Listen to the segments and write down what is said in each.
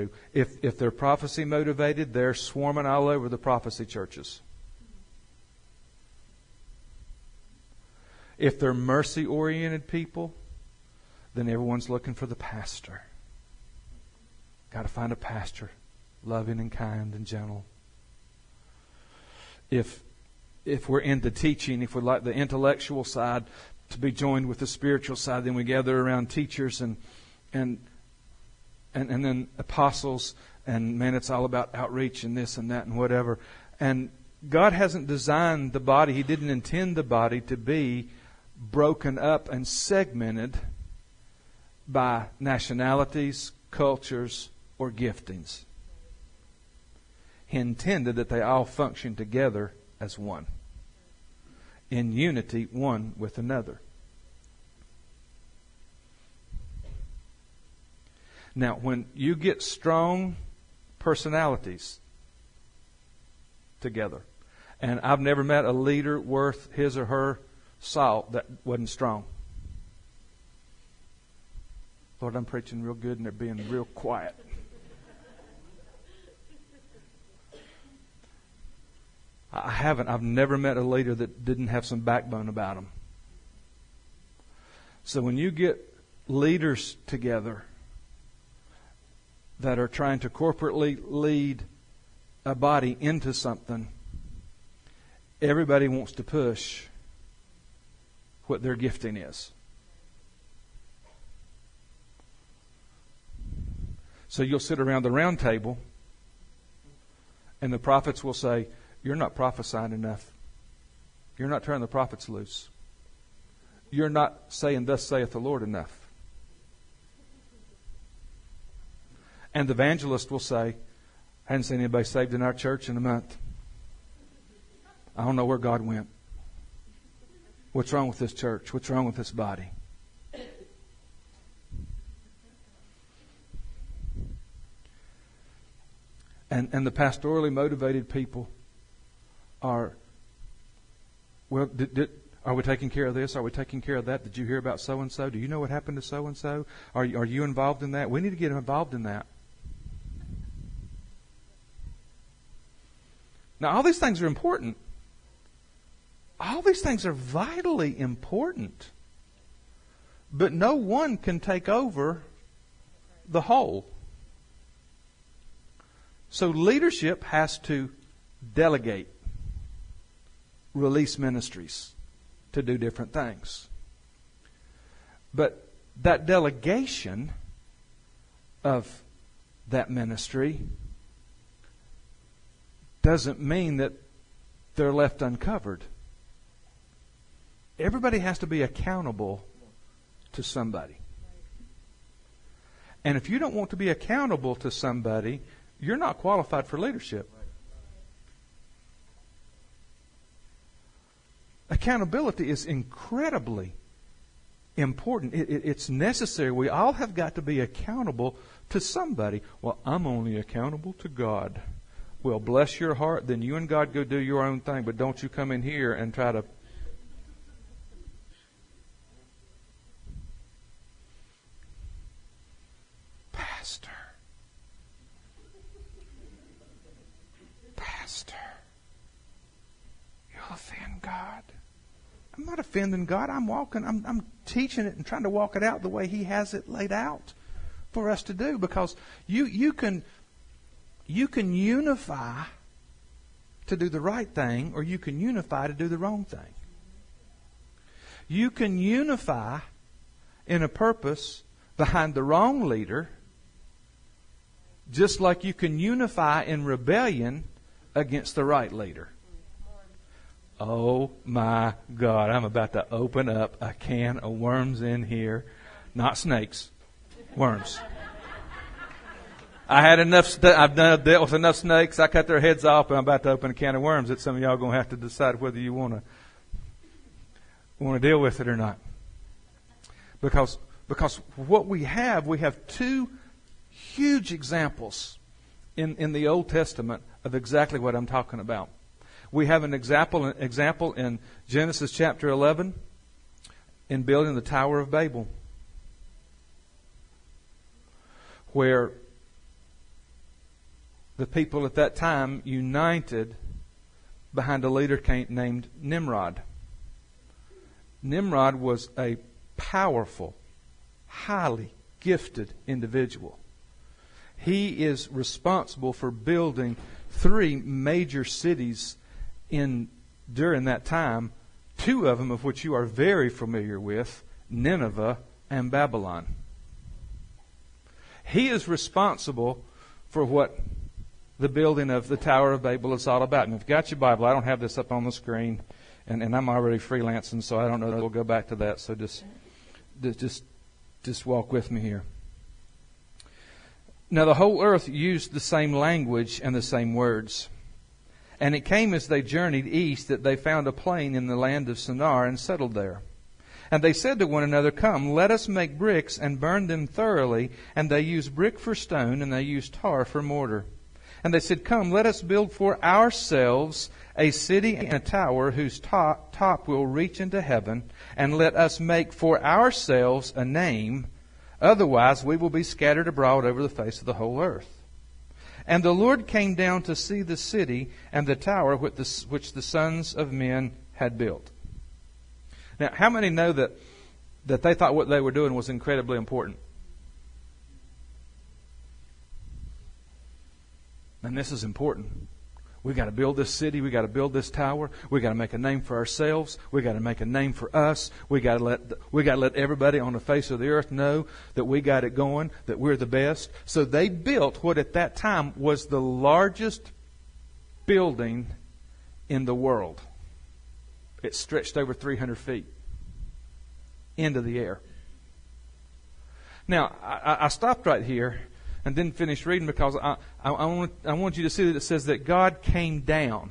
true. If they're prophecy motivated, they're swarming all over the prophecy churches. If they're mercy oriented people, then everyone's looking for the pastor. Got to find a pastor, loving and kind and gentle. If we're into teaching, if we like the intellectual side to be joined with the spiritual side, then we gather around teachers and then apostles, and man, it's all about outreach and this and that and whatever. And God hasn't designed the body. He didn't intend the body to be broken up and segmented by nationalities, cultures, or giftings. He intended that they all function together as one, in unity one with another. Now, when you get strong personalities together, and I've never met a leader worth his or her salt that wasn't strong. Lord, I'm preaching real good and they're being real quiet. I've never met a leader that didn't have some backbone about them. So when you get leaders together that are trying to corporately lead a body into something, everybody wants to push what their gifting is. So you'll sit around the round table and the prophets will say, you're not prophesying enough. You're not turning the prophets loose. You're not saying, thus saith the Lord, enough. And the evangelist will say, I hadn't seen anybody saved in our church in a month. I don't know where God went. What's wrong with this church? What's wrong with this body? And the pastorally motivated people are, well, are we taking care of this? Are we taking care of that? Did you hear about so-and-so? Do you know what happened to so-and-so? Are you involved in that? We need to get involved in that. Now, all these things are important. All these things are vitally important. But no one can take over the whole. So leadership has to delegate, release ministries to do different things. But that delegation of that ministry doesn't mean that they're left uncovered. Everybody has to be accountable to somebody. And if you don't want to be accountable to somebody, you're not qualified for leadership. Accountability is incredibly important. It's necessary. We all have got to be accountable to somebody. Well, I'm only accountable to God. Well, bless your heart. Then you and God go do your own thing. But don't you come in here and try to... Pastor. You'll offend God. I'm not offending God. I'm teaching it and trying to walk it out the way He has it laid out for us to do. Because you can unify to do the right thing, or you can unify to do the wrong thing. You can unify in a purpose behind the wrong leader, just like you can unify in rebellion against the right leader. Oh my God, I'm about to open up a can of worms in here. Not snakes, worms. I had enough. I've dealt with enough snakes. I cut their heads off, and I'm about to open a can of worms that some of y'all are going to have to decide whether you want to deal with it or not. Because what we have two huge examples in the Old Testament of exactly what I'm talking about. We have an example in Genesis chapter 11 in building the Tower of Babel, where the people at that time united behind a leader named Nimrod. Nimrod was a powerful, highly gifted individual. He is responsible for building 3 major cities during that time, 2 of them of which you are very familiar with, Nineveh and Babylon. He is responsible for what the building of the Tower of Babel is all about. And if you've got your Bible, I don't have this up on the screen, and I'm already freelancing, so I don't know that we'll go back to that. So just walk with me here. Now the whole earth used the same language and the same words. And it came as they journeyed east that they found a plain in the land of Shinar and settled there. And they said to one another, "Come, let us make bricks and burn them thoroughly." And they used brick for stone, and they used tar for mortar. And they said, "Come, let us build for ourselves a city and a tower whose top will reach into heaven, and let us make for ourselves a name. Otherwise we will be scattered abroad over the face of the whole earth." And the Lord came down to see the city and the tower which the sons of men had built. Now, how many know that they thought what they were doing was incredibly important? And this is important. We've got to build this city. We've got to build this tower. We've got to make a name for ourselves. We've got to make a name for us. We've got to let everybody on the face of the earth know that we got it going, that we're the best. So they built what at that time was the largest building in the world. It stretched over 300 feet into the air. Now, I stopped right here and didn't finish reading because I want you to see that it says that God came down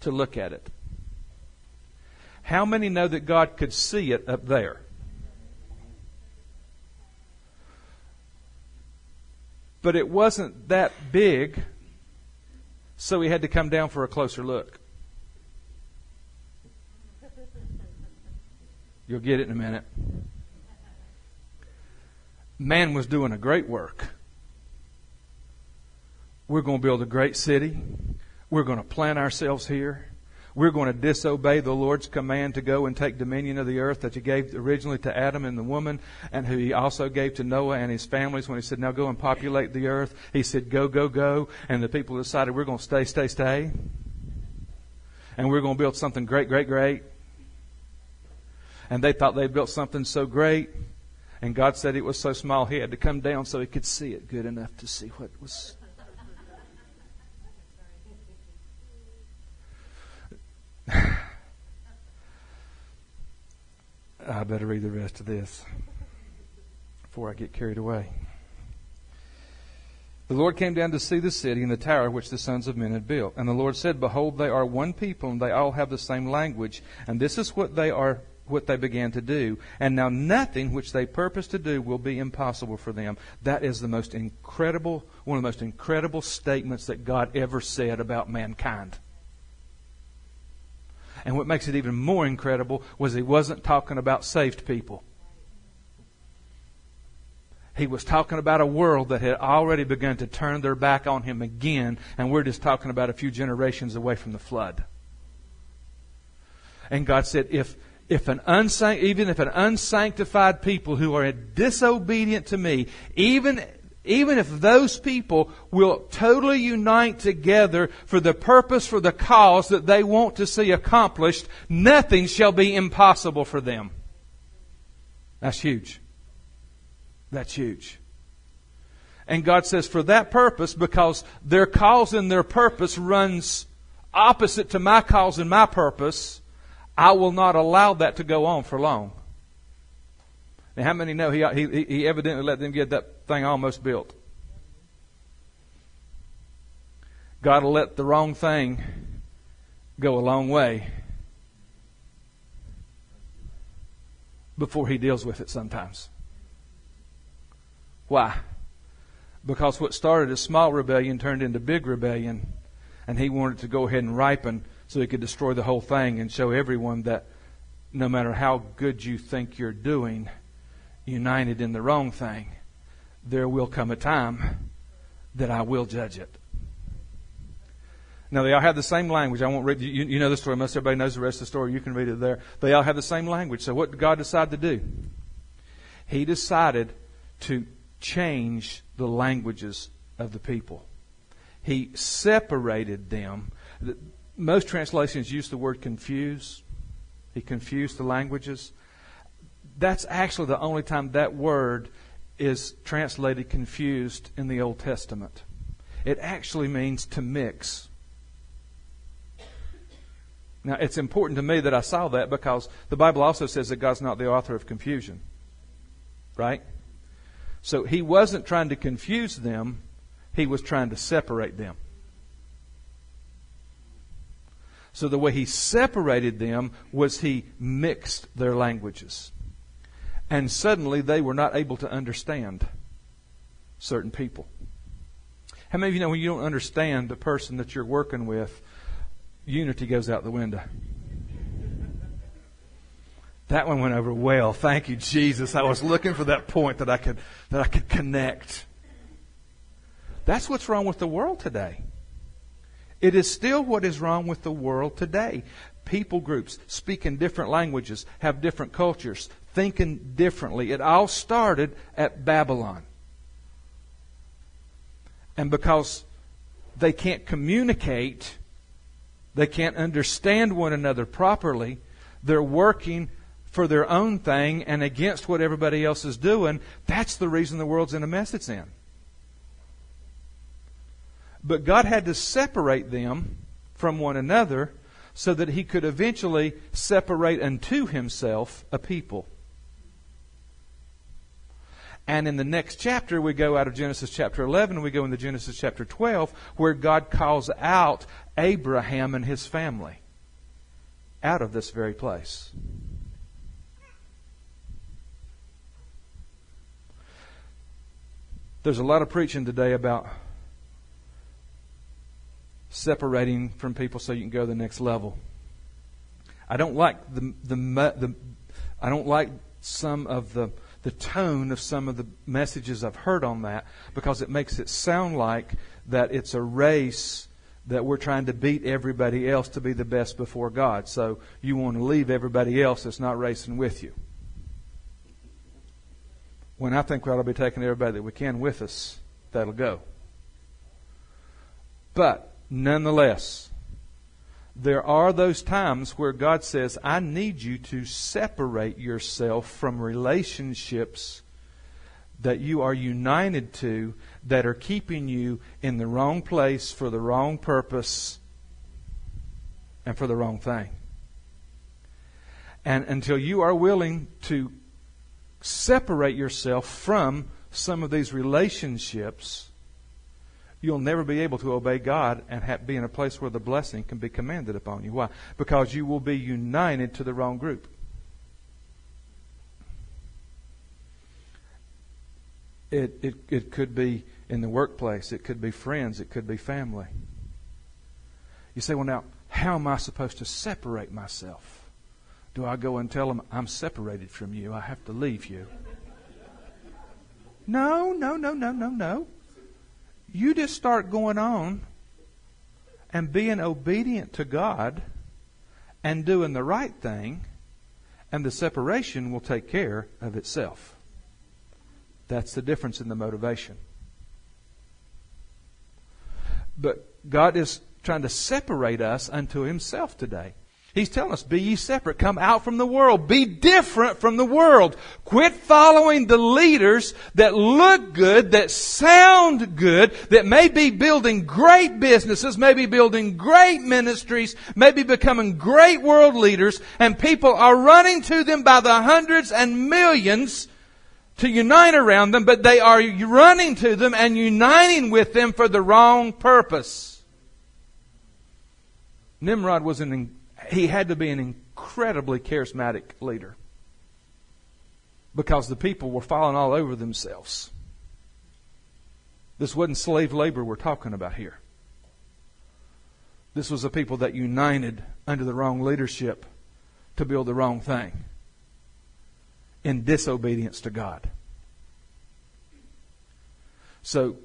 to look at it. How many know that God could see it up there? But it wasn't that big, so He had to come down for a closer look. You'll get it in a minute. Man was doing a great work. We're going to build a great city. We're going to plant ourselves here. We're going to disobey the Lord's command to go and take dominion of the earth that He gave originally to Adam and the woman, and who He also gave to Noah and his families when He said, "Now go and populate the earth." He said, "Go, go, go." And the people decided, we're going to stay. And we're going to build something great, great, great. And they thought they built something so great. And God said it was so small He had to come down so He could see it good enough to see what was. I better read the rest of this before I get carried away. The Lord came down to see the city and the tower which the sons of men had built. And the Lord said, "Behold, they are one people, and they all have the same language. And this is what they began to do. And now nothing which they purpose to do will be impossible for them." That is one of the most incredible statements that God ever said about mankind. And what makes it even more incredible was He wasn't talking about saved people. He was talking about a world that had already begun to turn their back on Him again, and we're just talking about a few generations away from the flood. And God said, even if an unsanctified people who are disobedient to me, even if those people will totally unite together for the purpose, for the cause that they want to see accomplished, nothing shall be impossible for them. That's huge. That's huge. And God says, for that purpose, because their cause and their purpose runs opposite to my cause and my purpose, I will not allow that to go on for long. Now, how many know he evidently let them get that thing almost built? God will let the wrong thing go a long way before He deals with it sometimes. Why? Because what started as small rebellion turned into big rebellion, and He wanted to go ahead and ripen so He could destroy the whole thing and show everyone that no matter how good you think you're doing, united in the wrong thing, there will come a time that I will judge it. Now, they all have the same language. I won't read. You know the story. Most everybody knows the rest of the story. You can read it there. They all have the same language. So what did God decide to do? He decided to change the languages of the people. He separated them. Most translations use the word confuse. He confused the languages. That's actually the only time that word is translated confused in the Old Testament. It actually means to mix. Now, it's important to me that I saw that because the Bible also says that God's not the author of confusion. Right? So He wasn't trying to confuse them. He was trying to separate them. So the way He separated them was He mixed their languages. And suddenly they were not able to understand certain people. How many of you know when you don't understand the person that you're working with, unity goes out the window? That one went over well. Thank you, Jesus. I was looking for that point that I could connect. That's what's wrong with the world today. It is still what is wrong with the world today. People groups speaking different languages, have different cultures, thinking differently. It all started at Babylon. And because they can't communicate, they can't understand one another properly, they're working for their own thing and against what everybody else is doing. That's the reason the world's in the mess it's in. But God had to separate them from one another so that He could eventually separate unto Himself a people. And in the next chapter, we go out of Genesis chapter 11, and we go into Genesis chapter 12, where God calls out Abraham and his family out of this very place. There's a lot of preaching today about separating from people so you can go to the next level. I don't like I don't like some of the tone of some of the messages I've heard on that, because it makes it sound like that it's a race that we're trying to beat everybody else to be the best before God. So you want to leave everybody else that's not racing with you. When I think we ought to be taking everybody that we can with us, that'll go. But nonetheless, there are those times where God says, I need you to separate yourself from relationships that you are united to that are keeping you in the wrong place for the wrong purpose and for the wrong thing. And until you are willing to separate yourself from some of these relationships, you'll never be able to obey God and be in a place where the blessing can be commanded upon you. Why? Because you will be united to the wrong group. It could be in the workplace. It could be friends. It could be family. You say, well, now, how am I supposed to separate myself? Do I go and tell them, I'm separated from you, I have to leave you? No. You just start going on and being obedient to God and doing the right thing, and the separation will take care of itself. That's the difference in the motivation. But God is trying to separate us unto Himself today. He's telling us, be ye separate. Come out from the world. Be different from the world. Quit following the leaders that look good, that sound good, that may be building great businesses, may be building great ministries, may be becoming great world leaders, and people are running to them by the hundreds and millions to unite around them, but they are running to them and uniting with them for the wrong purpose. Nimrod was he had to be an incredibly charismatic leader, because the people were falling all over themselves. This wasn't slave labor we're talking about here. This was a people that united under the wrong leadership to build the wrong thing in disobedience to God. So